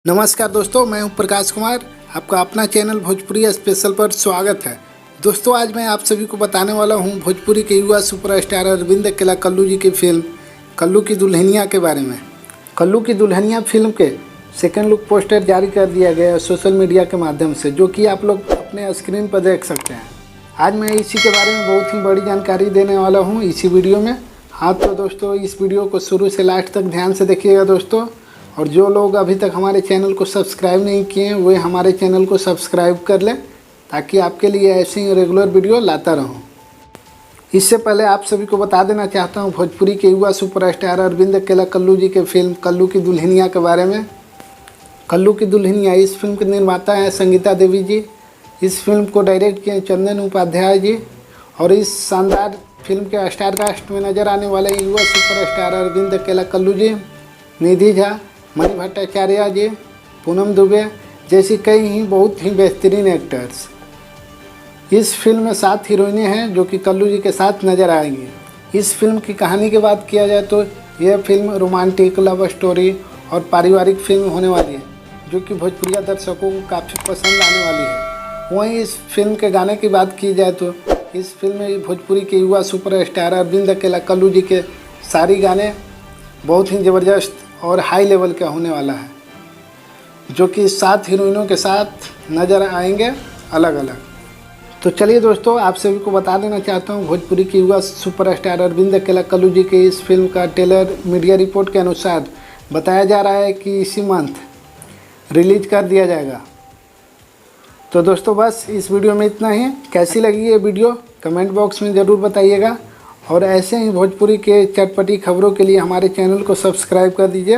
नमस्कार दोस्तों, मैं हूं प्रकाश कुमार। आपका अपना चैनल भोजपुरी स्पेशल पर स्वागत है। दोस्तों, आज मैं आप सभी को बताने वाला हूं भोजपुरी के युवा सुपरस्टार अरविंद अकेला कल्लू जी की फिल्म कल्लू की दुल्हनिया के बारे में। कल्लू की दुल्हनिया फिल्म के सेकेंड लुक पोस्टर जारी कर दिया गया है सोशल मीडिया के माध्यम से, जो कि आप लोग अपने स्क्रीन पर देख सकते हैं। आज मैं इसी के बारे में बहुत ही बड़ी जानकारी देने वाला हूँ इसी वीडियो में। हाँ तो दोस्तों, इस वीडियो को शुरू से लास्ट तक ध्यान से देखिएगा दोस्तों। और जो लोग अभी तक हमारे चैनल को सब्सक्राइब नहीं किए हैं वे हमारे चैनल को सब्सक्राइब कर लें, ताकि आपके लिए ऐसे ही रेगुलर वीडियो लाता रहूं। इससे पहले आप सभी को बता देना चाहता हूं भोजपुरी के युवा सुपरस्टार अरविंद अकेला कल्लू जी के फिल्म कल्लू की दुल्हनिया के बारे में। कल्लू की दुल्हनिया, इस फिल्म के निर्माता हैं संगीता देवी जी। इस फिल्म को डायरेक्ट किए चंदन उपाध्याय जी। और इस शानदार फिल्म के स्टार कास्ट में नजर आने वाले युवा सुपरस्टार अरविंद अकेला कल्लू जी, निधि झा, मणि भट्टाचार्य जी, पूनम दुबे जैसी कई ही बहुत ही बेहतरीन एक्टर्स। इस फिल्म में 7 हीरोइनें हैं जो कि कल्लू जी के साथ नज़र आएंगी। इस फिल्म की कहानी की बात किया जाए तो यह फिल्म रोमांटिक, लव स्टोरी और पारिवारिक फिल्म होने वाली है, जो कि भोजपुरिया दर्शकों को काफ़ी पसंद आने वाली है। वहीं इस फिल्म के गाने की बात की जाए तो इस फिल्म में भोजपुरी के युवा सुपरस्टार अरविंद अकेला कल्लू जी के सारे गाने बहुत ही ज़बरदस्त और हाई लेवल का होने वाला है, जो कि 7 हीरोइनों के साथ नज़र आएंगे अलग अलग। तो चलिए दोस्तों, आप सभी को बता देना चाहता हूँ भोजपुरी के युवा सुपरस्टार अरविंद अकेला कल्लू जी के इस फिल्म का ट्रेलर मीडिया रिपोर्ट के अनुसार बताया जा रहा है कि इसी मंथ रिलीज कर दिया जाएगा। तो दोस्तों, बस इस वीडियो में इतना ही। कैसी लगी ये वीडियो कमेंट बॉक्स में ज़रूर बताइएगा। और ऐसे ही भोजपुरी के चटपटी खबरों के लिए हमारे चैनल को सब्सक्राइब कर दीजिए।